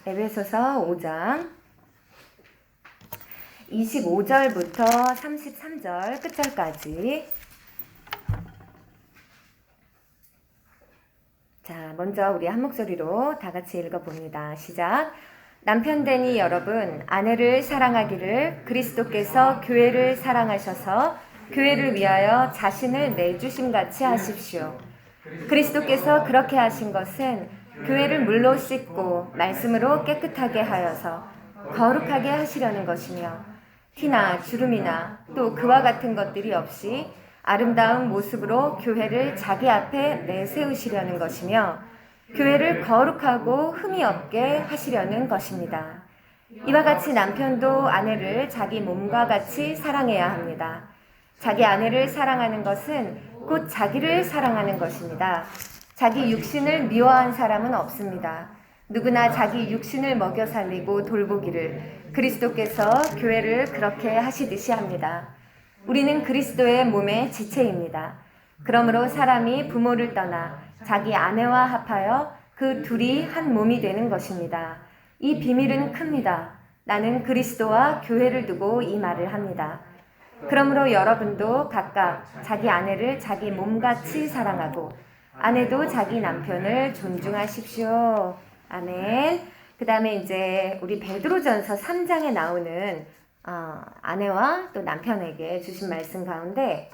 에베소서 5장 25절부터 33절 끝절까지. 자, 먼저 우리 한 목소리로 다 같이 읽어봅니다. 시작. 남편되니 여러분, 아내를 사랑하기를 그리스도께서 교회를 사랑하셔서 교회를 위하여 자신을 내주심같이 하십시오. 그리스도께서 그렇게 하신 것은 교회를 물로 씻고 말씀으로 깨끗하게 하여서 거룩하게 하시려는 것이며, 티나 주름이나 또 그와 같은 것들이 없이 아름다운 모습으로 교회를 자기 앞에 내세우시려는 것이며, 교회를 거룩하고 흠이 없게 하시려는 것입니다. 이와 같이 남편도 아내를 자기 몸과 같이 사랑해야 합니다. 자기 아내를 사랑하는 것은 곧 자기를 사랑하는 것입니다. 자기 육신을 미워한 사람은 없습니다. 누구나 자기 육신을 먹여 살리고 돌보기를 그리스도께서 교회를 그렇게 하시듯이 합니다. 우리는 그리스도의 몸의 지체입니다. 그러므로 사람이 부모를 떠나 자기 아내와 합하여 그 둘이 한 몸이 되는 것입니다. 이 비밀은 큽니다. 나는 그리스도와 교회를 두고 이 말을 합니다. 그러므로 여러분도 각각 자기 아내를 자기 몸같이 사랑하고 아내도 자기 남편을 존중하십시오. 아멘. 그 다음에 이제 우리 베드로전서 3장에 나오는 아내와 또 남편에게 주신 말씀 가운데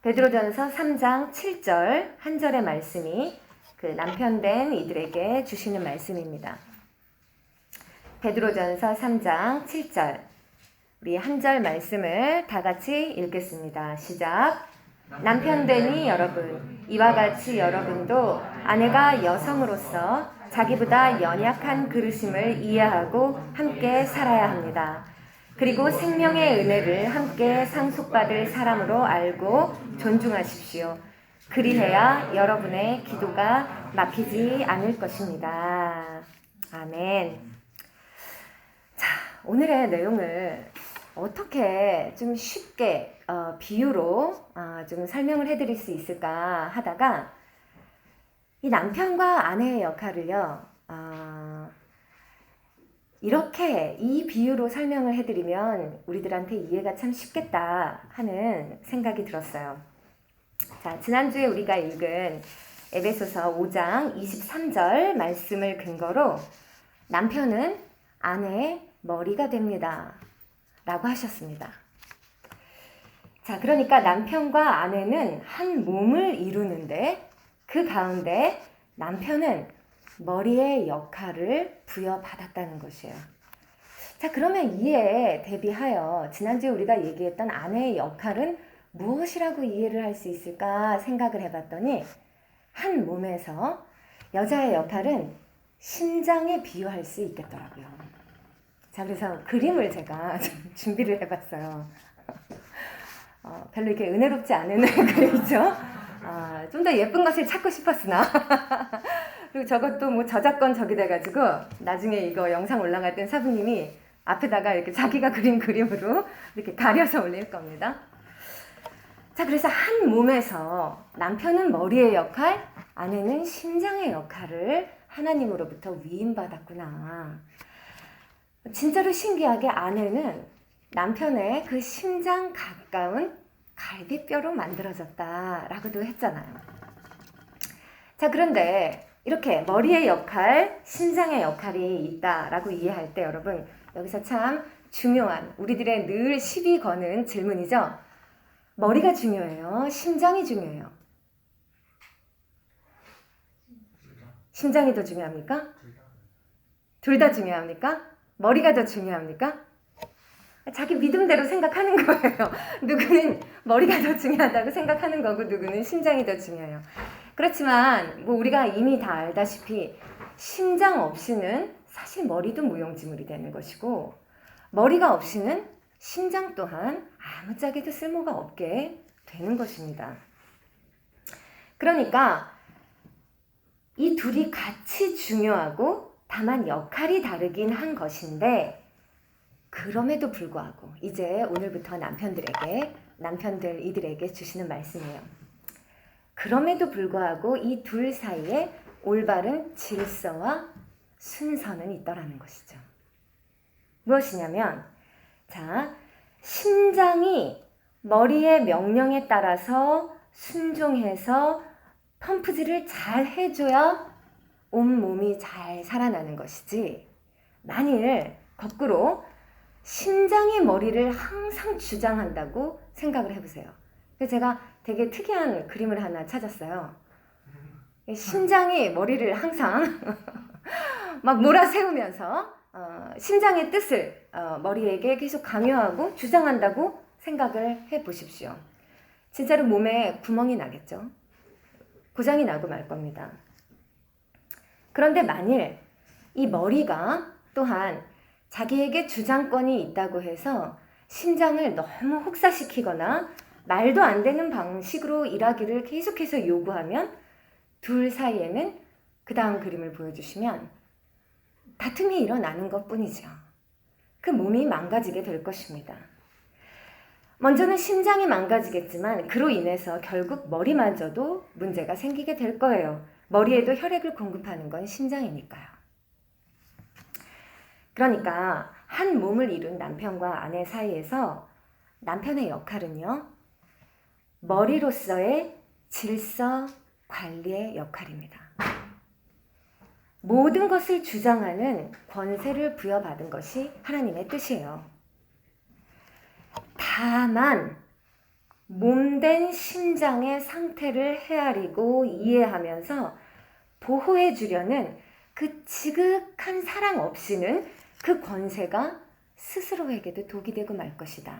베드로전서 3장 7절 한 절의 말씀이 그 남편된 이들에게 주시는 말씀입니다. 베드로전서 3장 7절 우리 한 절 말씀을 다 같이 읽겠습니다. 시작. 남편되니 여러분, 이와 같이 여러분도 아내가 여성으로서 자기보다 연약한 그릇임을 이해하고 함께 살아야 합니다. 그리고 생명의 은혜를 함께 상속받을 사람으로 알고 존중하십시오. 그리해야 여러분의 기도가 막히지 않을 것입니다. 아멘. 자, 오늘의 내용을 어떻게 좀 쉽게 비유로 좀 설명을 해드릴 수 있을까 하다가 이 남편과 아내의 역할을요 이렇게 이 비유로 설명을 해드리면 우리들한테 이해가 참 쉽겠다 하는 생각이 들었어요. 자, 지난주에 우리가 읽은 에베소서 5장 23절 말씀을 근거로 남편은 아내의 머리가 됩니다 라고 하셨습니다. 자, 그러니까 남편과 아내는 한 몸을 이루는데 그 가운데 남편은 머리의 역할을 부여받았다는 것이에요. 자, 그러면 이에 대비하여 지난주에 우리가 얘기했던 아내의 역할은 무엇이라고 이해를 할 수 있을까 생각을 해봤더니 한 몸에서 여자의 역할은 심장에 비유할 수 있겠더라고요. 자, 그래서 그림을 제가 좀 준비를 해봤어요. 별로 이렇게 은혜롭지 않은 그림이죠. 좀 더 예쁜 것을 찾고 싶었으나 그리고 저것도 뭐 저작권 저기 돼가지고 나중에 이거 영상 올라갈 땐 사부님이 앞에다가 이렇게 자기가 그린 그림으로 이렇게 가려서 올릴 겁니다. 자, 그래서 한 몸에서 남편은 머리의 역할, 아내는 심장의 역할을 하나님으로부터 위임받았구나. 진짜로 신기하게 아내는 남편의 그 심장 가까운 갈비뼈로 만들어졌다라고도 했잖아요. 자, 그런데 이렇게 머리의 역할, 심장의 역할이 있다라고 이해할 때 여러분 여기서 참 중요한 우리들의 늘 시비 거는 질문이죠. 머리가 중요해요? 심장이 중요해요? 심장이 더 중요합니까? 둘 다 중요합니까? 머리가 더 중요합니까? 자기 믿음대로 생각하는 거예요. 누구는 머리가 더 중요하다고 생각하는 거고 누구는 심장이 더 중요해요. 그렇지만 뭐 우리가 이미 다 알다시피 심장 없이는 사실 머리도 무용지물이 되는 것이고 머리가 없이는 심장 또한 아무짝에도 쓸모가 없게 되는 것입니다. 그러니까 이 둘이 같이 중요하고 다만 역할이 다르긴 한 것인데 그럼에도 불구하고 이제 오늘부터 남편들 이들에게 주시는 말씀이에요. 그럼에도 불구하고 이 둘 사이에 올바른 질서와 순서는 있더라는 것이죠. 무엇이냐면, 자, 심장이 머리의 명령에 따라서 순종해서 펌프질을 잘 해줘야 온몸이 잘 살아나는 것이지, 만일 거꾸로 심장이 머리를 항상 주장한다고 생각을 해보세요. 그래서 제가 되게 특이한 그림을 하나 찾았어요. 심장이 머리를 항상 막 몰아세우면서 심장의 뜻을 머리에게 계속 강요하고 주장한다고 생각을 해보십시오. 진짜로 몸에 구멍이 나겠죠. 고장이 나고 말 겁니다. 그런데 만일 이 머리가 또한 자기에게 주장권이 있다고 해서 심장을 너무 혹사시키거나 말도 안 되는 방식으로 일하기를 계속해서 요구하면, 둘 사이에는 그 다음 그림을 보여주시면 다툼이 일어나는 것뿐이죠. 그 몸이 망가지게 될 것입니다. 먼저는 심장이 망가지겠지만 그로 인해서 결국 머리마저도 문제가 생기게 될 거예요. 머리에도 혈액을 공급하는 건 심장이니까요. 그러니까 한 몸을 이룬 남편과 아내 사이에서 남편의 역할은요, 머리로서의 질서 관리의 역할입니다. 모든 것을 주장하는 권세를 부여받은 것이 하나님의 뜻이에요. 다만 몸된 심장의 상태를 헤아리고 이해하면서 보호해 주려는 그 지극한 사랑 없이는 그 권세가 스스로에게도 독이 되고 말 것이다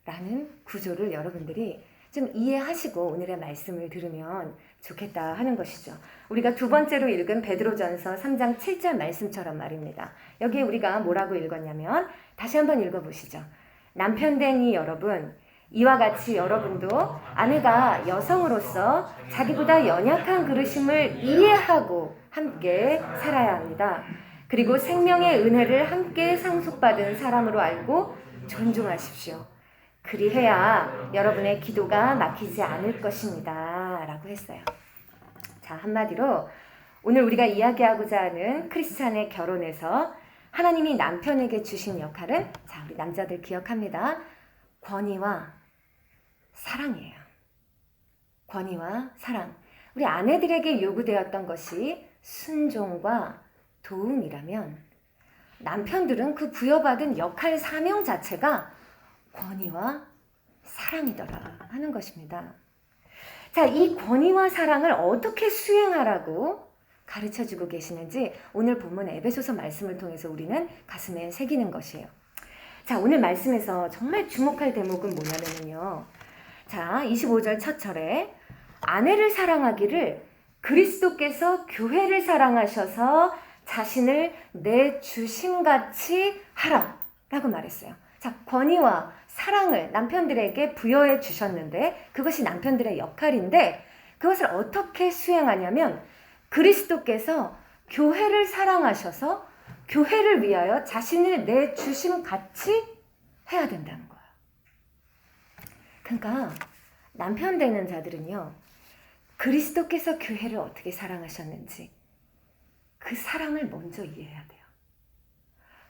라는 구조를 여러분들이 좀 이해하시고 오늘의 말씀을 들으면 좋겠다 하는 것이죠. 우리가 두 번째로 읽은 베드로전서 3장 7절 말씀처럼 말입니다. 여기에 우리가 뭐라고 읽었냐면, 다시 한번 읽어보시죠. 남편된 이 여러분, 이와 같이 여러분도 아내가 여성으로서 자기보다 연약한 그릇임을 이해하고 함께 살아야 합니다. 그리고 생명의 은혜를 함께 상속받은 사람으로 알고 존중하십시오. 그리해야 여러분의 기도가 막히지 않을 것입니다 라고 했어요. 자, 한마디로 오늘 우리가 이야기하고자 하는 크리스찬의 결혼에서 하나님이 남편에게 주신 역할은, 자, 우리 남자들 기억합니다. 권위와 사랑이에요. 권위와 사랑. 우리 아내들에게 요구되었던 것이 순종과 도움이라면, 남편들은 그 부여받은 역할 사명 자체가 권위와 사랑이더라 하는 것입니다. 자, 이 권위와 사랑을 어떻게 수행하라고 가르쳐주고 계시는지 오늘 본문 에베소서 말씀을 통해서 우리는 가슴에 새기는 것이에요. 자, 오늘 말씀에서 정말 주목할 대목은 뭐냐면요. 자, 25절 첫 절에 아내를 사랑하기를 그리스도께서 교회를 사랑하셔서 자신을 내주심같이 하라 라고 말했어요. 자, 권위와 사랑을 남편들에게 부여해 주셨는데 그것이 남편들의 역할인데, 그것을 어떻게 수행하냐면 그리스도께서 교회를 사랑하셔서 교회를 위하여 자신을 내주심 같이 해야 된다는 거예요. 그러니까 남편 되는 자들은요, 그리스도께서 교회를 어떻게 사랑하셨는지 그 사랑을 먼저 이해해야 돼요.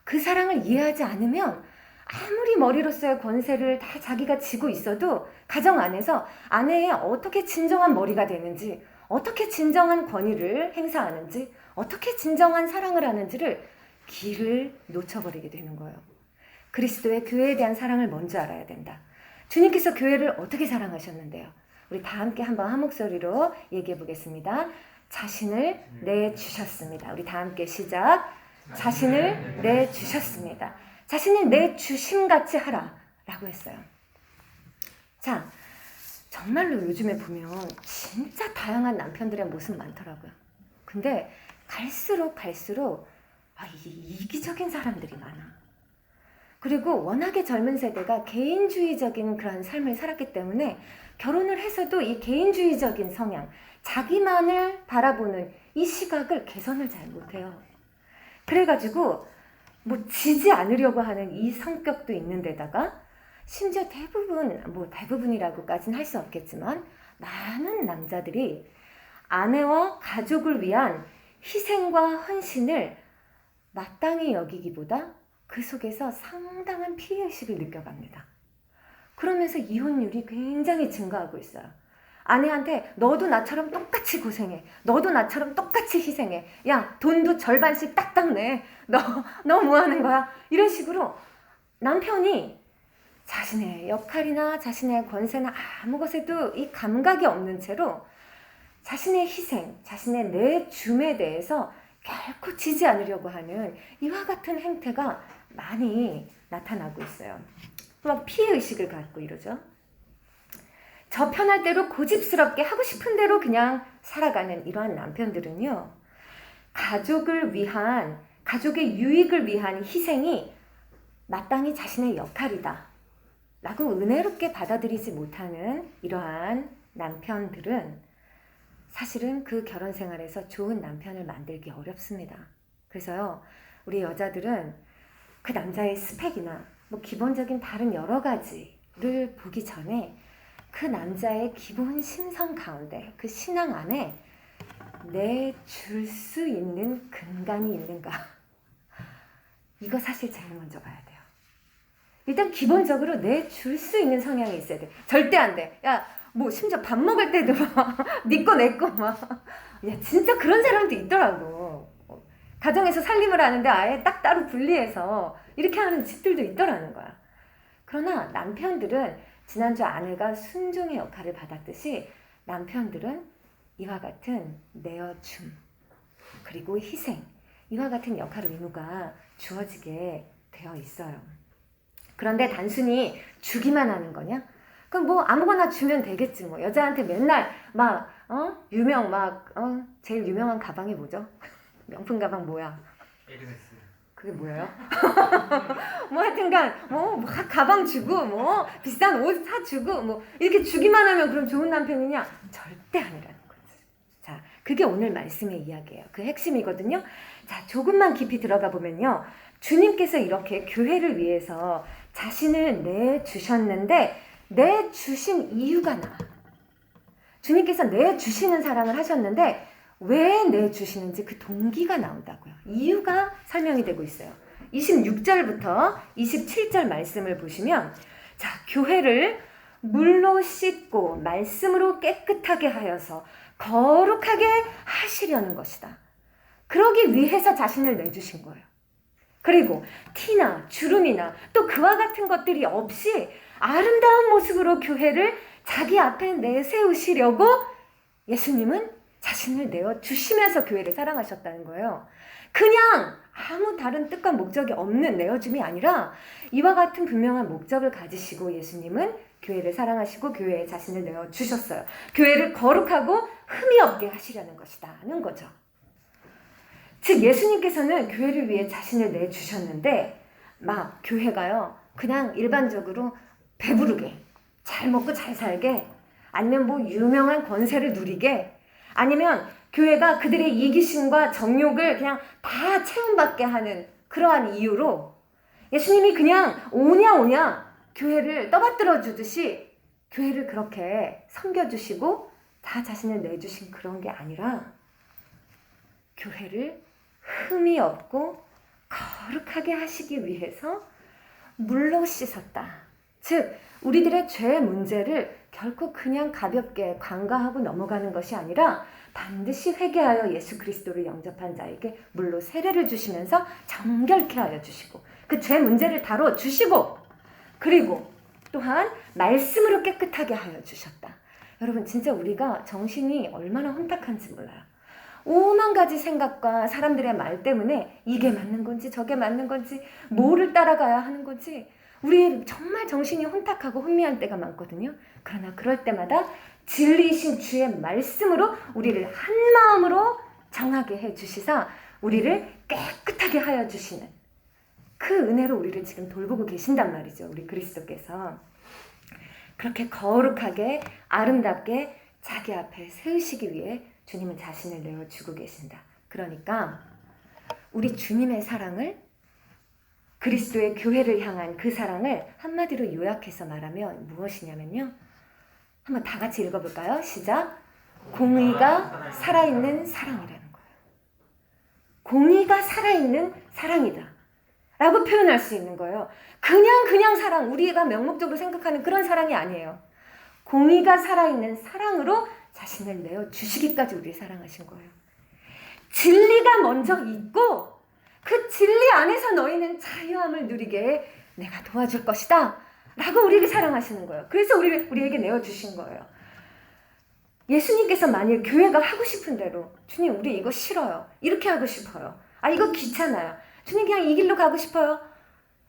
그 사랑을 이해하지 않으면 아무리 머리로서의 권세를 다 자기가 쥐고 있어도 가정 안에서 아내의 어떻게 진정한 머리가 되는지, 어떻게 진정한 권위를 행사하는지, 어떻게 진정한 사랑을 하는지를 길을 놓쳐버리게 되는 거예요. 그리스도의 교회에 대한 사랑을 먼저 알아야 된다. 주님께서 교회를 어떻게 사랑하셨는데요? 우리 다 함께 한번 한 목소리로 얘기해 보겠습니다. 자신을 내주셨습니다. 우리 다 함께 시작. 자신을 내주셨습니다. 자신을 내주심같이 하라 라고 했어요. 자, 정말로 요즘에 보면 진짜 다양한 남편들의 모습 많더라고요. 근데 갈수록 이기적인 사람들이 많아. 그리고 워낙에 젊은 세대가 개인주의적인 그런 삶을 살았기 때문에 결혼을 해서도 이 개인주의적인 성향, 자기만을 바라보는 이 시각을 개선을 잘 못해요. 그래가지고 지지 않으려고 하는 이 성격도 있는 데다가 심지어 대부분이라고까지는 할 수 없겠지만 많은 남자들이 아내와 가족을 위한 희생과 헌신을 마땅히 여기기보다 그 속에서 상당한 피해의식을 느껴갑니다. 그러면서 이혼율이 굉장히 증가하고 있어요. 아내한테 너도 나처럼 똑같이 고생해. 너도 나처럼 똑같이 희생해. 야, 돈도 절반씩 딱딱 내. 너 뭐 하는 거야? 이런 식으로 남편이 자신의 역할이나 자신의 권세나 아무 것에도 이 감각이 없는 채로 자신의 희생, 자신의 내줌에 대해서 결코 지지 않으려고 하는 이와 같은 행태가 많이 나타나고 있어요. 막 피해의식을 갖고 이러죠. 저 편할 대로 고집스럽게 하고 싶은 대로 그냥 살아가는 이러한 남편들은요, 가족의 유익을 위한 희생이 마땅히 자신의 역할이다 라고 은혜롭게 받아들이지 못하는 이러한 남편들은 사실은 그 결혼 생활에서 좋은 남편을 만들기 어렵습니다. 그래서요, 우리 여자들은 그 남자의 스펙이나 뭐 기본적인 다른 여러 가지를 보기 전에 그 남자의 기본 심성 가운데, 그 신앙 안에 내줄 수 있는 근간이 있는가, 이거 사실 제일 먼저 봐야 돼요. 일단 기본적으로 내줄 수 있는 성향이 있어야 돼. 절대 안 돼. 야, 뭐 심지어 밥 먹을 때도 막 네 거 내 거 막, 야, 진짜 그런 사람도 있더라고. 가정에서 살림을 하는데 아예 딱 따로 분리해서 이렇게 하는 집들도 있더라는 거야. 그러나 남편들은 지난주 아내가 순종의 역할을 받았듯이 남편들은 이와 같은 내어줌 그리고 희생, 이와 같은 역할 의무가 주어지게 되어 있어요. 그런데 단순히 주기만 하는 거냐? 그럼 뭐 아무거나 주면 되겠지. 뭐 여자한테 맨날 막 제일 유명한 가방이 뭐죠? 명품 가방 뭐야? 에르메스. 그게 뭐예요? 뭐 하여튼간 막 가방 주고 뭐 비싼 옷 사주고 뭐 이렇게 주기만 하면 그럼 좋은 남편이냐? 절대 아니라는 거지. 자, 그게 오늘 말씀의 이야기예요. 그 핵심이거든요. 자, 조금만 깊이 들어가 보면요, 주님께서 이렇게 교회를 위해서 자신을 내주셨는데 내주신 이유가 나와. 주님께서 내주시는 사랑을 하셨는데 왜 내주시는지 그 동기가 나온다고요. 이유가 설명이 되고 있어요. 26절부터 27절 말씀을 보시면, 자, 교회를 물로 씻고 말씀으로 깨끗하게 하여서 거룩하게 하시려는 것이다. 그러기 위해서 자신을 내주신 거예요. 그리고 티나 주름이나 또 그와 같은 것들이 없이 아름다운 모습으로 교회를 자기 앞에 내세우시려고 예수님은 자신을 내어주시면서 교회를 사랑하셨다는 거예요. 그냥 아무 다른 뜻과 목적이 없는 내어줌이 아니라 이와 같은 분명한 목적을 가지시고 예수님은 교회를 사랑하시고 교회에 자신을 내어주셨어요. 교회를 거룩하고 흠이 없게 하시려는 것이다는 거죠. 즉 예수님께서는 교회를 위해 자신을 내주셨는데 막 교회가요, 그냥 일반적으로 배부르게 잘 먹고 잘 살게, 아니면 뭐 유명한 권세를 누리게, 아니면 교회가 그들의 이기심과 정욕을 그냥 다 채움받게 하는 그러한 이유로 예수님이 그냥 오냐 교회를 떠받들어 주듯이 교회를 그렇게 섬겨주시고 다 자신을 내주신 그런 게 아니라 교회를 흠이 없고 거룩하게 하시기 위해서 물로 씻었다. 즉 우리들의 죄 문제를 결코 그냥 가볍게 관가하고 넘어가는 것이 아니라 반드시 회개하여 예수 그리스도를 영접한 자에게 물로 세례를 주시면서 정결케 하여 주시고 그 죄 문제를 다뤄주시고, 그리고 또한 말씀으로 깨끗하게 하여 주셨다. 여러분, 진짜 우리가 정신이 얼마나 혼탁한지 몰라요. 오만 가지 생각과 사람들의 말 때문에 이게 맞는 건지 저게 맞는 건지 뭐를 따라가야 하는 건지 우리 정말 정신이 혼탁하고 혼미한 때가 많거든요. 그러나 그럴 때마다 진리이신 주의 말씀으로 우리를 한 마음으로 정하게 해주시사 우리를 깨끗하게 하여 주시는 그 은혜로 우리를 지금 돌보고 계신단 말이죠. 우리 그리스도께서 그렇게 거룩하게 아름답게 자기 앞에 세우시기 위해 주님은 자신을 내어주고 계신다. 그러니까 우리 주님의 사랑을, 그리스도의 교회를 향한 그 사랑을 한마디로 요약해서 말하면 무엇이냐면요, 한번 다 같이 읽어볼까요? 시작. 공의가 살아있는 사랑이라는 거예요. 공의가 살아있는 사랑이다 라고 표현할 수 있는 거예요. 그냥 사랑, 우리가 명목적으로 생각하는 그런 사랑이 아니에요. 공의가 살아있는 사랑으로 자신을 내어주시기까지 우리를 사랑하신 거예요. 진리가 먼저 있고 그 진리 안에서 너희는 자유함을 누리게 내가 도와줄 것이다 라고 우리를 사랑하시는 거예요. 그래서 우리에게 내어주신 거예요. 예수님께서 만일 교회가 하고 싶은 대로 주님 우리 이거 싫어요. 이렇게 하고 싶어요. 아 이거 귀찮아요. 주님 그냥 이 길로 가고 싶어요.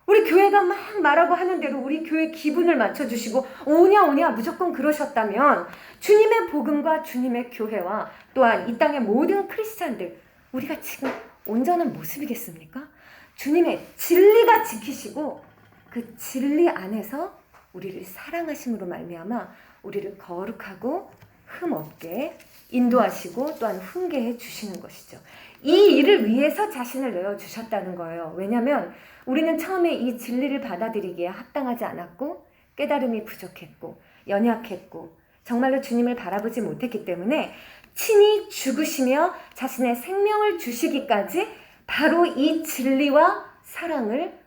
우리 교회가 막 말하고 하는 대로 우리 교회 기분을 맞춰주시고 오냐 무조건 그러셨다면 주님의 복음과 주님의 교회와 또한 이 땅의 모든 크리스찬들 우리가 지금 온전한 모습이겠습니까? 주님의 진리가 지키시고 그 진리 안에서 우리를 사랑하심으로 말미암아 우리를 거룩하고 흠없게 인도하시고 또한 훈계해 주시는 것이죠. 이 일을 위해서 자신을 내어주셨다는 거예요. 왜냐하면 우리는 처음에 이 진리를 받아들이기에 합당하지 않았고 깨달음이 부족했고 연약했고 정말로 주님을 바라보지 못했기 때문에 친히 죽으시며 자신의 생명을 주시기까지 바로 이 진리와 사랑을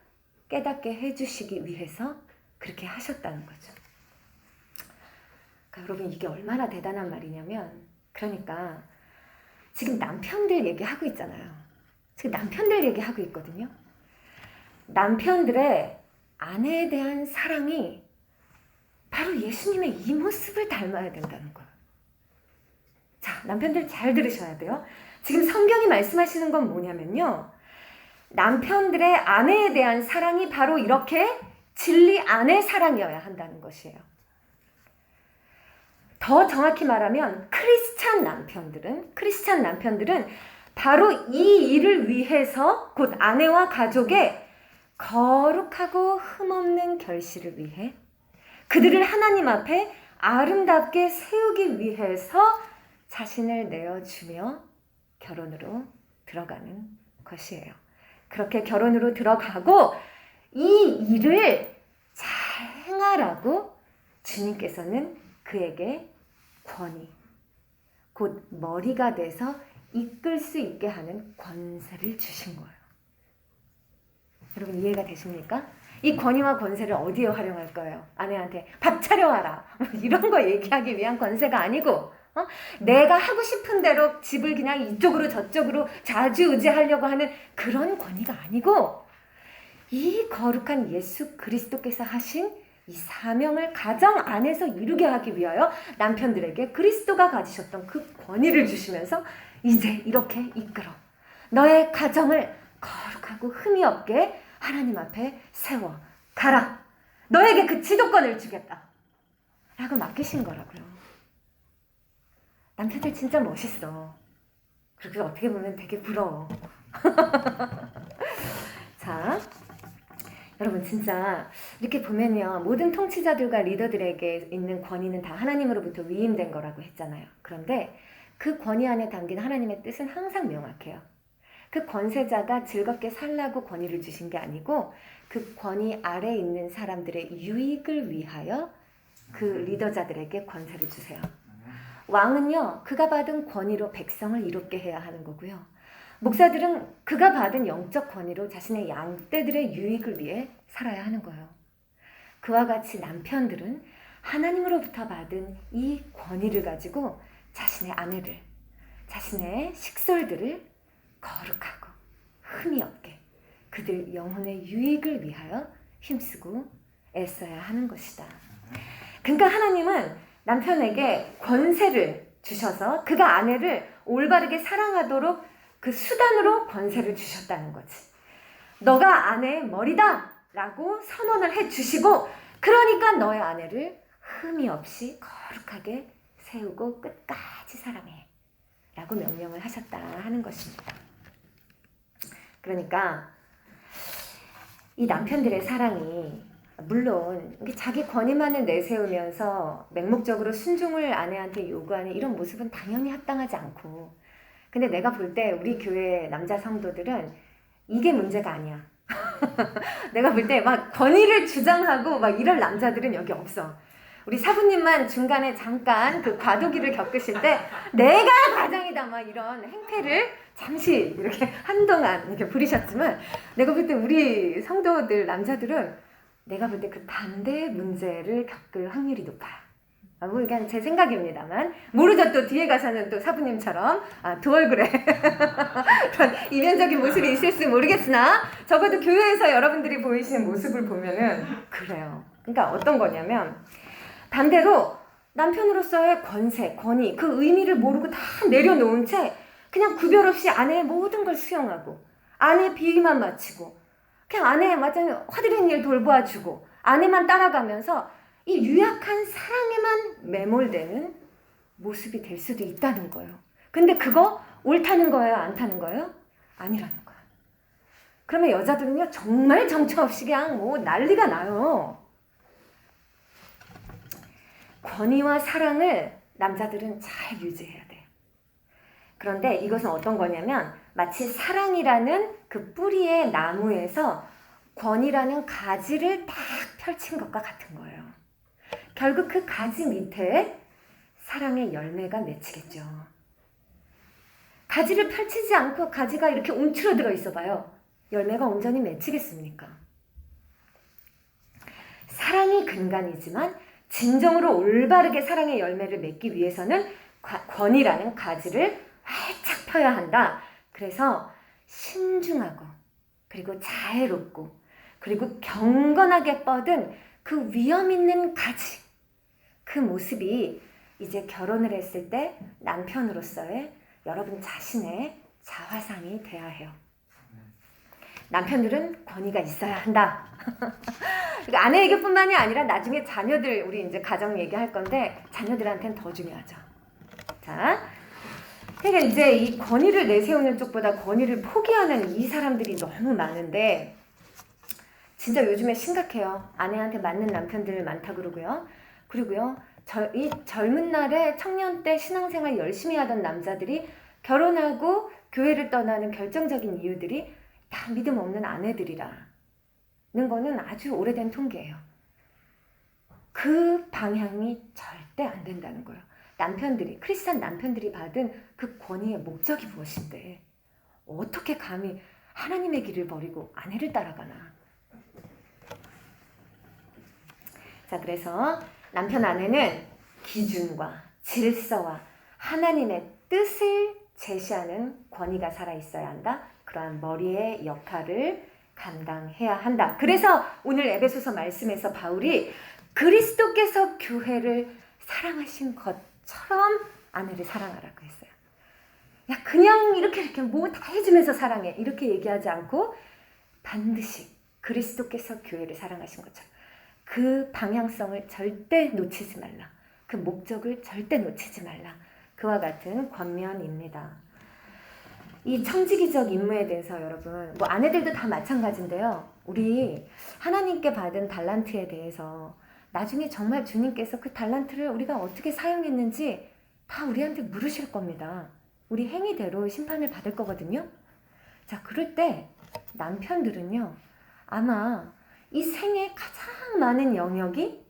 깨닫게 해주시기 위해서 그렇게 하셨다는 거죠. 그러니까 여러분 이게 얼마나 대단한 말이냐면 그러니까 지금 남편들 얘기하고 있잖아요. 지금 남편들 얘기하고 있거든요. 남편들의 아내에 대한 사랑이 바로 예수님의 이 모습을 닮아야 된다는 거예요. 자, 남편들 잘 들으셔야 돼요. 지금 성경이 말씀하시는 건 뭐냐면요. 남편들의 아내에 대한 사랑이 바로 이렇게 진리 안의 사랑이어야 한다는 것이에요. 더 정확히 말하면 크리스찬 남편들은 바로 이 일을 위해서 곧 아내와 가족의 거룩하고 흠없는 결실을 위해 그들을 하나님 앞에 아름답게 세우기 위해서 자신을 내어주며 결혼으로 들어가는 것이에요. 그렇게 결혼으로 들어가고 이 일을 잘 행하라고 주님께서는 그에게 권위, 곧 머리가 돼서 이끌 수 있게 하는 권세를 주신 거예요. 여러분 이해가 되십니까? 이 권위와 권세를 어디에 활용할 거예요? 아내한테 밥 차려와라 이런 거 얘기하기 위한 권세가 아니고 내가 하고 싶은 대로 집을 그냥 이쪽으로 저쪽으로 좌지우지하려고 하는 그런 권위가 아니고 이 거룩한 예수 그리스도께서 하신 이 사명을 가정 안에서 이루게 하기 위하여 남편들에게 그리스도가 가지셨던 그 권위를 주시면서 이제 이렇게 이끌어 너의 가정을 거룩하고 흠이 없게 하나님 앞에 세워 가라. 너에게 그 지도권을 주겠다 라고 맡기신 거라고요. 남편들 진짜 멋있어. 그렇게 어떻게 보면 되게 부러워. 자, 여러분 진짜 이렇게 보면요. 모든 통치자들과 리더들에게 있는 권위는 다 하나님으로부터 위임된 거라고 했잖아요. 그런데 그 권위 안에 담긴 하나님의 뜻은 항상 명확해요. 그 권세자가 즐겁게 살라고 권위를 주신 게 아니고 그 권위 아래에 있는 사람들의 유익을 위하여 그 리더자들에게 권세를 주세요. 왕은요, 그가 받은 권위로 백성을 이롭게 해야 하는 거고요. 목사들은 그가 받은 영적 권위로 자신의 양떼들의 유익을 위해 살아야 하는 거예요. 그와 같이 남편들은 하나님으로부터 받은 이 권위를 가지고 자신의 아내를, 자신의 식솔들을 거룩하고 흠이 없게 그들 영혼의 유익을 위하여 힘쓰고 애써야 하는 것이다. 그러니까 하나님은 남편에게 권세를 주셔서 그가 아내를 올바르게 사랑하도록 그 수단으로 권세를 주셨다는 거지. 너가 아내의 머리다 라고 선언을 해주시고 그러니까 너의 아내를 흠이 없이 거룩하게 세우고 끝까지 사랑해 라고 명령을 하셨다 하는 것입니다. 그러니까 이 남편들의 사랑이 물론 자기 권위만을 내세우면서 맹목적으로 순종을 아내한테 요구하는 이런 모습은 당연히 합당하지 않고 근데 내가 볼 때 우리 교회 남자 성도들은 이게 문제가 아니야. 내가 볼 때 막 권위를 주장하고 막 이럴 남자들은 여기 없어. 우리 사부님만 중간에 잠깐 그 과도기를 겪으실 때 내가 과장이다 막 이런 행패를 잠시 이렇게 한동안 이렇게 부리셨지만 내가 볼 때 우리 성도들 남자들은 내가 볼 때 그 반대 문제를 겪을 확률이 높아요. 그냥 제 생각입니다만 모르죠. 또 뒤에 가서는 또 사부님처럼 두 얼굴에 그런 이면적인 모습이 있을지 모르겠으나 적어도 교회에서 여러분들이 보이시는 모습을 보면은 그래요. 그러니까 어떤 거냐면 반대로 남편으로서의 권세, 권위, 그 의미를 모르고 다 내려놓은 채 그냥 구별 없이 아내의 모든 걸 수용하고 아내의 비위만 맞추고 그냥 아내의 완전 화들인 일 돌보아주고 아내만 따라가면서 이 유약한 사랑에만 매몰되는 모습이 될 수도 있다는 거예요. 근데 그거 옳다는 거예요? 안 타는 거예요? 아니라는 거예요. 그러면 여자들은요 정말 정처 없이 그냥 뭐 난리가 나요. 권위와 사랑을 남자들은 잘 유지해야 돼요. 그런데 이것은 어떤 거냐면 마치 사랑이라는 그 뿌리의 나무에서 권위라는 가지를 딱 펼친 것과 같은 거예요. 결국 그 가지 밑에 사랑의 열매가 맺히겠죠. 가지를 펼치지 않고 가지가 이렇게 움츠러들어 있어 봐요. 열매가 온전히 맺히겠습니까? 사랑이 근간이지만 진정으로 올바르게 사랑의 열매를 맺기 위해서는 권위라는 가지를 활짝 펴야 한다. 그래서 신중하고 그리고 자애롭고 그리고 경건하게 뻗은 그 위험 있는 가지, 그 모습이 이제 결혼을 했을 때 남편으로서의 여러분 자신의 자화상이 돼야 해요. 남편들은 권위가 있어야 한다. 그러니까 아내에게뿐만이 아니라 나중에 자녀들, 우리 이제 가정 얘기할 건데 자녀들한테는 더 중요하죠. 자, 그러니까 이제 이 권위를 내세우는 쪽보다 권위를 포기하는 이 사람들이 너무 많은데 진짜 요즘에 심각해요. 아내한테 맞는 남편들 많다 그러고요. 그리고요, 이 젊은 날에 청년 때 신앙생활 열심히 하던 남자들이 결혼하고 교회를 떠나는 결정적인 이유들이 다 믿음 없는 아내들이라는 거는 아주 오래된 통계예요. 그 방향이 절대 안 된다는 거예요. 남편들이, 크리스찬 남편들이 받은 그 권위의 목적이 무엇인데 어떻게 감히 하나님의 길을 버리고 아내를 따라가나. 자, 그래서 남편 안에는 기준과 질서와 하나님의 뜻을 제시하는 권위가 살아있어야 한다. 그러한 머리의 역할을 감당해야 한다. 그래서 오늘 에베소서 말씀에서 바울이 그리스도께서 교회를 사랑하신 것처럼 아내를 사랑하라고 했어요. 야, 그냥 이렇게 뭐 다 해주면서 사랑해 이렇게 얘기하지 않고 반드시 그리스도께서 교회를 사랑하신 것처럼 그 방향성을 절대 놓치지 말라. 그 목적을 절대 놓치지 말라. 그와 같은 권면입니다. 이 청지기적 임무에 대해서 여러분, 뭐 아내들도 다 마찬가지인데요. 우리 하나님께 받은 달란트에 대해서 나중에 정말 주님께서 그 달란트를 우리가 어떻게 사용했는지 다 우리한테 물으실 겁니다. 우리 행위대로 심판을 받을 거거든요. 자, 그럴 때 남편들은요, 아마 이 생에 가장 많은 영역이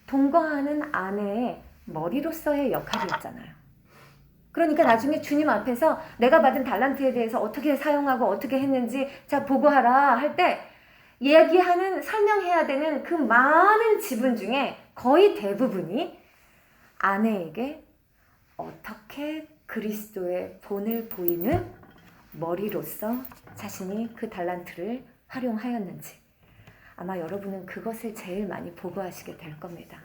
동거하는 아내의 머리로서의 역할이었잖아요. 그러니까 나중에 주님 앞에서 내가 받은 달란트에 대해서 어떻게 사용하고 어떻게 했는지 자 보고하라 할 때 얘기하는, 설명해야 되는 그 많은 지분 중에 거의 대부분이 아내에게 어떻게 그리스도의 본을 보이는 머리로서 자신이 그 달란트를 활용하였는지 아마 여러분은 그것을 제일 많이 보고하시게 될 겁니다.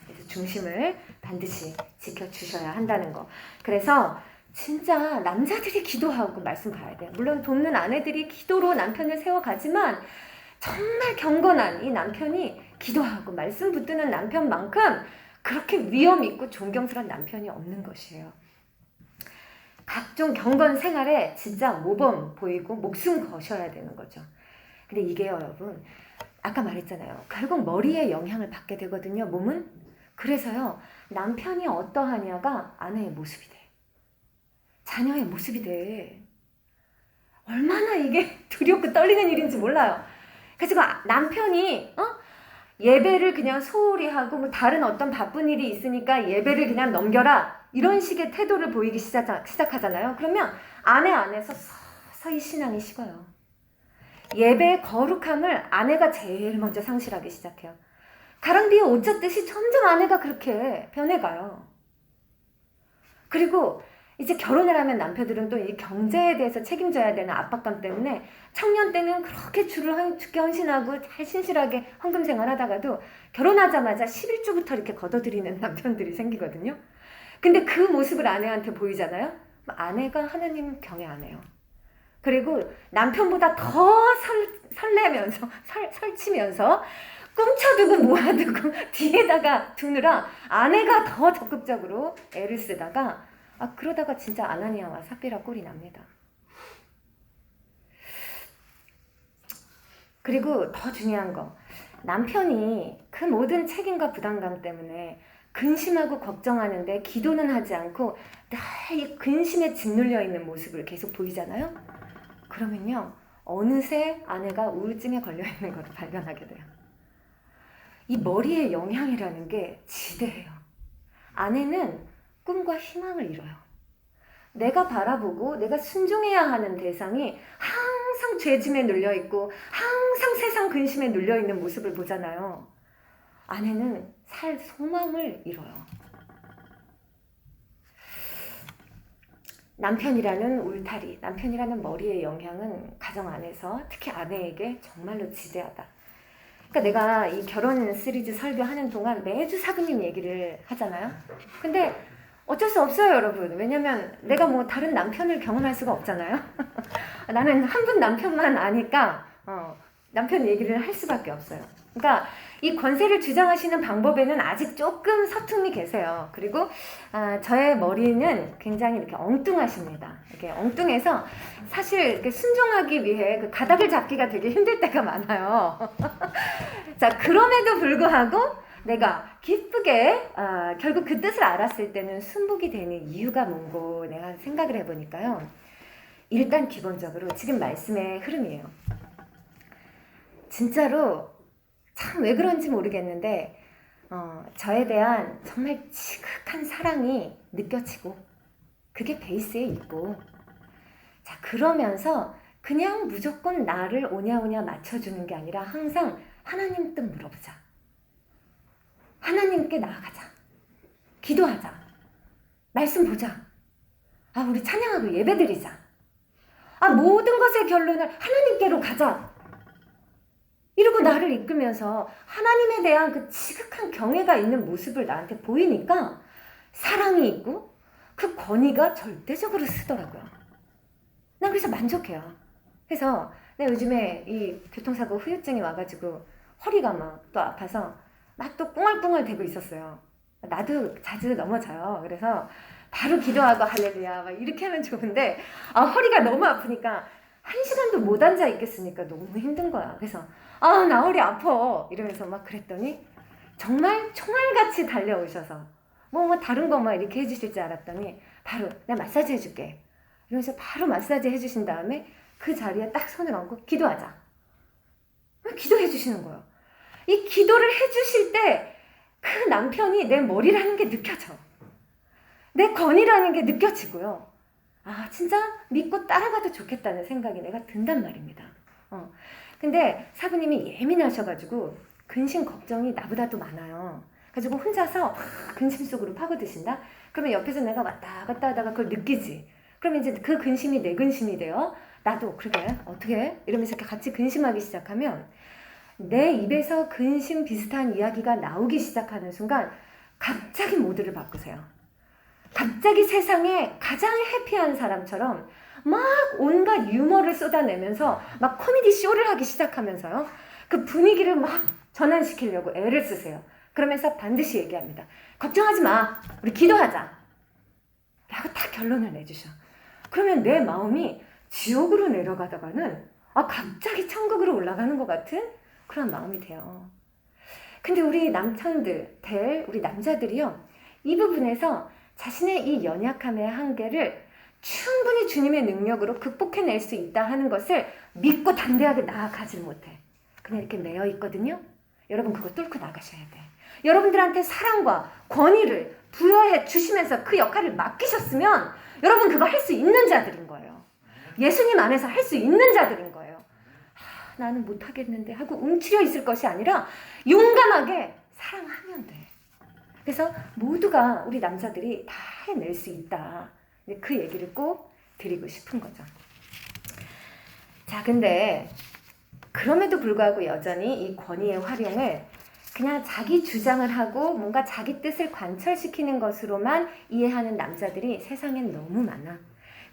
그래서 중심을 반드시 지켜주셔야 한다는 거. 그래서 진짜 남자들이 기도하고 말씀 봐야 돼요. 물론 돕는 아내들이 기도로 남편을 세워가지만 정말 경건한 이 남편이 기도하고 말씀 붙드는 남편만큼 그렇게 위험 있고 존경스러운 남편이 없는 것이에요. 각종 경건 생활에 진짜 모범 보이고 목숨 거셔야 되는 거죠. 근데 이게 여러분 아까 말했잖아요. 결국 머리에 영향을 받게 되거든요. 몸은. 그래서요. 남편이 어떠하냐가 아내의 모습이 돼. 자녀의 모습이 돼. 얼마나 이게 두렵고 떨리는 일인지 몰라요. 그래서 남편이 예배를 그냥 소홀히 하고 뭐 다른 어떤 바쁜 일이 있으니까 예배를 그냥 넘겨라 이런 식의 태도를 보이기 시작하잖아요. 그러면 아내 안에서 서서히 신앙이 식어요. 예배의 거룩함을 아내가 제일 먼저 상실하기 시작해요. 가랑비에 옷 젖듯이 점점 아내가 그렇게 변해가요. 그리고 이제 결혼을 하면 남편들은 또 이 경제에 대해서 책임져야 되는 압박감 때문에 청년 때는 그렇게 죽게 헌신하고 잘 신실하게 헌금 생활하다가도 결혼하자마자 11주부터 이렇게 걷어들이는 남편들이 생기거든요. 근데 그 모습을 아내한테 보이잖아요. 아내가 하나님 경외 안 해요. 그리고 남편보다 더 설레면서 설치면서 꿈쳐두고 모아두고 뒤에다가 두느라 아내가 더 적극적으로 애를 쓰다가 그러다가 진짜 아나니아와 삽비라 꼴이 납니다. 그리고 더 중요한 거, 남편이 그 모든 책임과 부담감 때문에 근심하고 걱정하는데 기도는 하지 않고 늘 이 근심에 짓눌려 있는 모습을 계속 보이잖아요. 그러면요, 어느새 아내가 우울증에 걸려 있는 것을 발견하게 돼요. 이 머리의 영향이라는 게 지대해요. 아내는 꿈과 희망을 잃어요. 내가 바라보고 내가 순종해야 하는 대상이 항상 죄짐에 눌려있고 항상 세상 근심에 눌려있는 모습을 보잖아요. 아내는 살 소망을 잃어요. 남편이라는 울타리, 남편이라는 머리의 영향은 가정 안에서 특히 아내에게 정말로 지대하다. 그러니까 내가 이 결혼 시리즈 설교하는 동안 매주 사부님 얘기를 하잖아요. 근데 어쩔 수 없어요, 여러분. 왜냐면 내가 뭐 다른 남편을 경험할 수가 없잖아요. 나는 한 분 남편만 아니까 남편 얘기를 할 수밖에 없어요. 그러니까 이 권세를 주장하시는 방법에는 아직 조금 서툼이 계세요. 그리고 저의 머리는 굉장히 이렇게 엉뚱하십니다. 이렇게 엉뚱해서 사실 이렇게 순종하기 위해 그 가닥을 잡기가 되게 힘들 때가 많아요. 자, 그럼에도 불구하고 내가 기쁘게 결국 그 뜻을 알았을 때는 순복이 되는 이유가 뭔고 내가 생각을 해보니까요. 일단 기본적으로 지금 말씀의 흐름이에요. 진짜로 참 왜 그런지 모르겠는데 저에 대한 정말 지극한 사랑이 느껴지고 그게 베이스에 있고, 자, 그러면서 그냥 무조건 나를 오냐오냐 맞춰주는 게 아니라 항상 하나님 뜻 물어보자, 하나님께 나아가자, 기도하자, 말씀 보자, 우리 찬양하고 예배드리자, 모든 것의 결론을 하나님께로 가자, 이러고 나를 이끌면서 하나님에 대한 그 지극한 경외가 있는 모습을 나한테 보이니까 사랑이 있고 그 권위가 절대적으로 쓰더라고요. 난 그래서 만족해요. 그래서 내가 요즘에 이 교통사고 후유증이 와가지고 허리가 막 또 아파서 막 또 꿍얼꿍얼 대고 있었어요. 나도 자주 넘어져요. 그래서 바로 기도하고 할렐루야 막 이렇게 하면 좋은데 허리가 너무 아프니까 1시간도 못 앉아 있겠으니까 너무 힘든 거야. 그래서 나 허리 아파 이러면서 막 그랬더니 정말 총알같이 달려오셔서 뭐 다른 거 막 이렇게 해주실 줄 알았더니 바로 내가 마사지 해줄게 이러면서 바로 마사지 해주신 다음에 그 자리에 딱 손을 얹고 기도하자, 기도해 주시는 거예요. 이 기도를 해주실 때 그 남편이 내 머리라는 게 느껴져, 내 권위라는 게 느껴지고요. 진짜 믿고 따라가도 좋겠다는 생각이 내가 든단 말입니다. 근데 사부님이 예민하셔가지고 근심 걱정이 나보다도 많아요. 가지고 혼자서 근심 속으로 파고드신다? 그러면 옆에서 내가 왔다 갔다 하다가 그걸 느끼지. 그러면 이제 그 근심이 내 근심이 돼요. 나도 그러게 어떻게 해? 이러면서 이렇게 같이 근심하기 시작하면 내 입에서 근심 비슷한 이야기가 나오기 시작하는 순간 갑자기 모드를 바꾸세요. 갑자기 세상에 가장 해피한 사람처럼 막 온갖 유머를 쏟아내면서 막 코미디 쇼를 하기 시작하면서요. 그 분위기를 막 전환시키려고 애를 쓰세요. 그러면서 반드시 얘기합니다. 걱정하지 마. 우리 기도하자. 라고 딱 결론을 내주셔. 그러면 내 마음이 지옥으로 내려가다가는 갑자기 천국으로 올라가는 것 같은 그런 마음이 돼요. 근데 우리 남편들, 우리 남자들이요. 이 부분에서 자신의 이 연약함의 한계를 충분히 주님의 능력으로 극복해낼 수 있다 하는 것을 믿고 담대하게 나아가질 못해. 그냥 이렇게 매여 있거든요. 여러분 그거 뚫고 나가셔야 돼. 여러분들한테 사랑과 권위를 부여해 주시면서 그 역할을 맡기셨으면 여러분 그거 할 수 있는 자들인 거예요. 예수님 안에서 할 수 있는 자들인 거예요. 나는 못하겠는데 하고 움츠려 있을 것이 아니라 용감하게 사랑하면 돼. 그래서 모두가 우리 남자들이 다 해낼 수 있다. 그 얘기를 꼭 드리고 싶은 거죠. 자, 근데 그럼에도 불구하고 여전히 이 권위의 활용을 그냥 자기 주장을 하고 뭔가 자기 뜻을 관철시키는 것으로만 이해하는 남자들이 세상엔 너무 많아.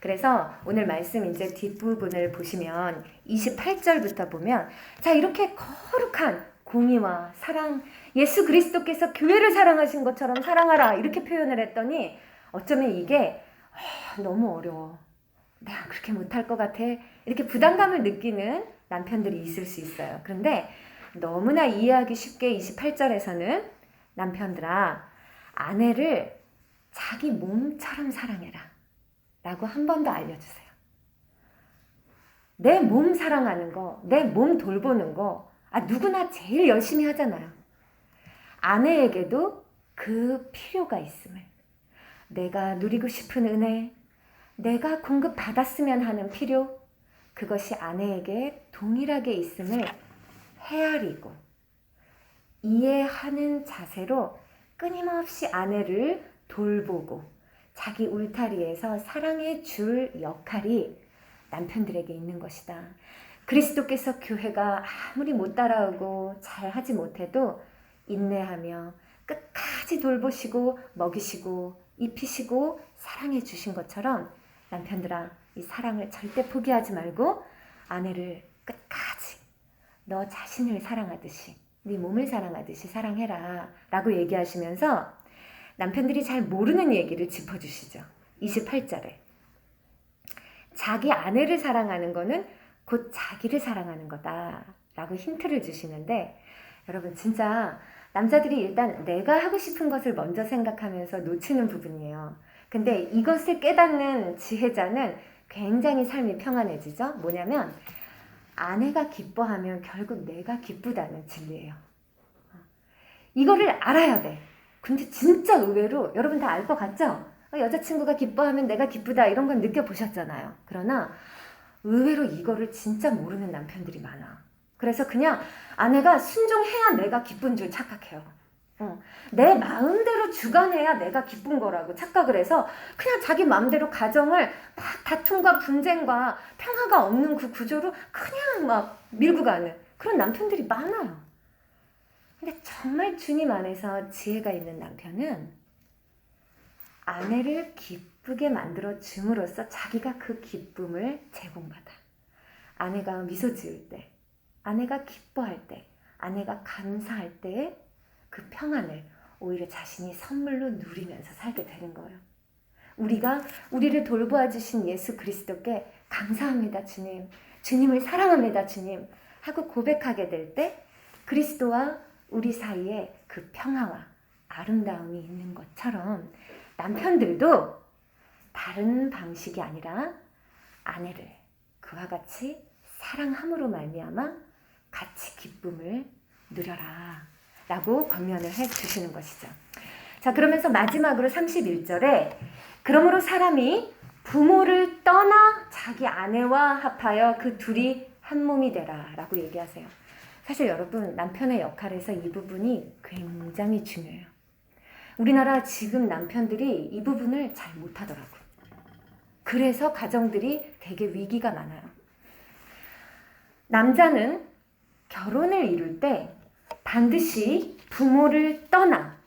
그래서 오늘 말씀 이제 뒷부분을 보시면 28절부터 보면 자, 이렇게 거룩한 공의와 사랑, 예수 그리스도께서 교회를 사랑하신 것처럼 사랑하라 이렇게 표현을 했더니 어쩌면 이게 너무 어려워. 내가 그렇게 못할 것 같아. 이렇게 부담감을 느끼는 남편들이 있을 수 있어요. 그런데 너무나 이해하기 쉽게 28절에서는 남편들아, 아내를 자기 몸처럼 사랑해라 라고 한 번 더 알려주세요. 내 몸 사랑하는 거, 내 몸 돌보는 거 누구나 제일 열심히 하잖아요. 아내에게도 그 필요가 있음을, 내가 누리고 싶은 은혜, 내가 공급받았으면 하는 필요, 그것이 아내에게 동일하게 있음을 헤아리고 이해하는 자세로 끊임없이 아내를 돌보고 자기 울타리에서 사랑해 줄 역할이 남편들에게 있는 것이다. 그리스도께서 교회가 아무리 못 따라오고 잘하지 못해도 인내하며 끝까지 돌보시고 먹이시고 입히시고 사랑해 주신 것처럼 남편들아, 이 사랑을 절대 포기하지 말고 아내를 끝까지 너 자신을 사랑하듯이, 네 몸을 사랑하듯이 사랑해라 라고 얘기하시면서 남편들이 잘 모르는 얘기를 짚어주시죠. 28절에 자기 아내를 사랑하는 거는 곧 자기를 사랑하는 거다 라고 힌트를 주시는데, 여러분 진짜 남자들이 일단 내가 하고 싶은 것을 먼저 생각하면서 놓치는 부분이에요. 근데 이것을 깨닫는 지혜자는 굉장히 삶이 평안해지죠. 뭐냐면 아내가 기뻐하면 결국 내가 기쁘다는 진리예요. 이거를 알아야 돼. 근데 진짜 의외로 여러분 다 알 것 같죠? 여자친구가 기뻐하면 내가 기쁘다 이런 건 느껴보셨잖아요. 그러나 의외로 이거를 진짜 모르는 남편들이 많아. 그래서 그냥 아내가 순종해야 내가 기쁜 줄 착각해요. 내 마음대로 주관해야 내가 기쁜 거라고 착각을 해서 그냥 자기 마음대로 가정을 막 다툼과 분쟁과 평화가 없는 그 구조로 그냥 막 밀고 가는 그런 남편들이 많아요. 근데 정말 주님 안에서 지혜가 있는 남편은 아내를 기쁘게 만들어 줌으로써 자기가 그 기쁨을 제공받아. 아내가 미소 지을 때, 아내가 기뻐할 때, 아내가 감사할 때 그 평안을 오히려 자신이 선물로 누리면서 살게 되는 거예요. 우리가 우리를 돌보아 주신 예수 그리스도께 감사합니다 주님, 주님을 사랑합니다 주님 하고 고백하게 될 때 그리스도와 우리 사이에 그 평화와 아름다움이 있는 것처럼 남편들도 다른 방식이 아니라 아내를 그와 같이 사랑함으로 말미암아 같이 기쁨을 누려라 라고 권면을 해주시는 것이죠. 자, 그러면서 마지막으로 31절에 그러므로 사람이 부모를 떠나 자기 아내와 합하여 그 둘이 한 몸이 되라 라고 얘기하세요. 사실 여러분, 남편의 역할에서 이 부분이 굉장히 중요해요. 우리나라 지금 남편들이 이 부분을 잘 못하더라고요. 그래서 가정들이 되게 위기가 많아요. 남자는 결혼을 이룰 때 반드시 부모를 떠나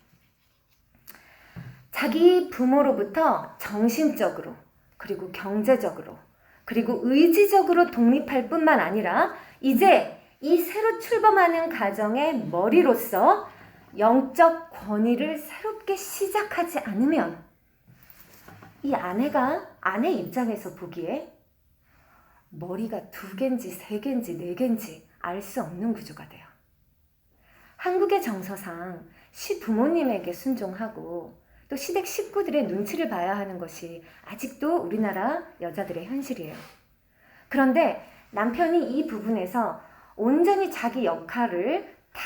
자기 부모로부터 정신적으로 그리고 경제적으로 그리고 의지적으로 독립할 뿐만 아니라 이제 이 새로 출범하는 가정의 머리로서 영적 권위를 새롭게 시작하지 않으면 이 아내가 아내 입장에서 보기에 머리가 2개인지 3개인지 4개인지 알 수 없는 구조가 돼요. 한국의 정서상 시부모님에게 순종하고 또 시댁 식구들의 눈치를 봐야 하는 것이 아직도 우리나라 여자들의 현실이에요. 그런데 남편이 이 부분에서 온전히 자기 역할을 딱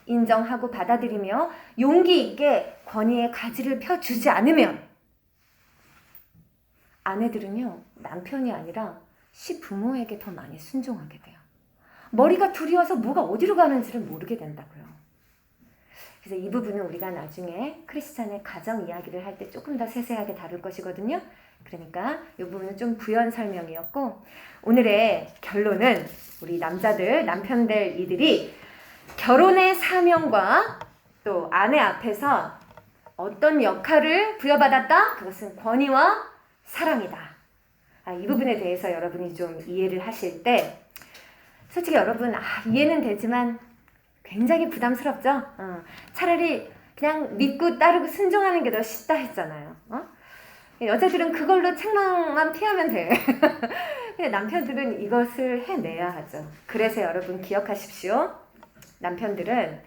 인정하고 받아들이며 용기 있게 권위의 가지를 펴주지 않으면 아내들은요, 남편이 아니라 시부모에게 더 많이 순종하게 돼요. 머리가 두려워서 뭐가 어디로 가는지를 모르게 된다고요. 그래서 이 부분은 우리가 나중에 크리스찬의 가정 이야기를 할 때 조금 더 세세하게 다룰 것이거든요. 그러니까 이 부분은 좀 부연 설명이었고, 오늘의 결론은 우리 남자들, 남편들 이들이 결혼의 사명과 또 아내 앞에서 어떤 역할을 부여받았다? 그것은 권위와 사랑이다. 이 부분에 대해서 여러분이 좀 이해를 하실 때 솔직히 여러분 이해는 되지만 굉장히 부담스럽죠? 차라리 그냥 믿고 따르고 순종하는 게 더 쉽다 했잖아요. 여자들은 그걸로 책망만 피하면 돼. 근데 남편들은 이것을 해내야 하죠. 그래서 여러분 기억하십시오. 남편들은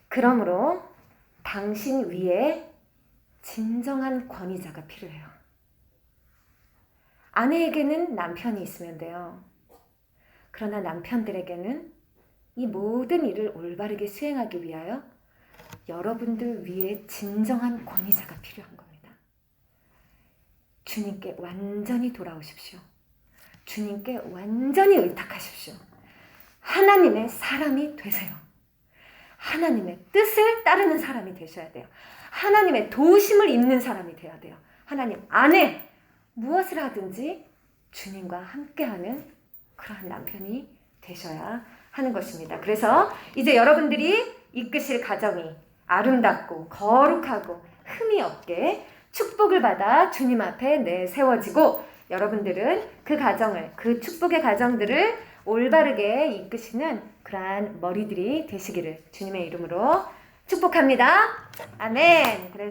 그러므로 당신 위에 진정한 권위자가 필요해요. 아내에게는 남편이 있으면 돼요. 그러나 남편들에게는 이 모든 일을 올바르게 수행하기 위하여 여러분들 위에 진정한 권위자가 필요한 겁니다. 주님께 완전히 돌아오십시오. 주님께 완전히 의탁하십시오. 하나님의 사람이 되세요. 하나님의 뜻을 따르는 사람이 되셔야 돼요. 하나님의 도우심을 입는 사람이 되어야 돼요. 하나님 안에 무엇을 하든지 주님과 함께하는 그러한 남편이 되셔야 하는 것입니다. 그래서 이제 여러분들이 이끄실 가정이 아름답고 거룩하고 흠이 없게 축복을 받아 주님 앞에 내세워지고 여러분들은 그 가정을, 그 축복의 가정들을 올바르게 이끄시는 그러한 머리들이 되시기를 주님의 이름으로 축복합니다. 아멘.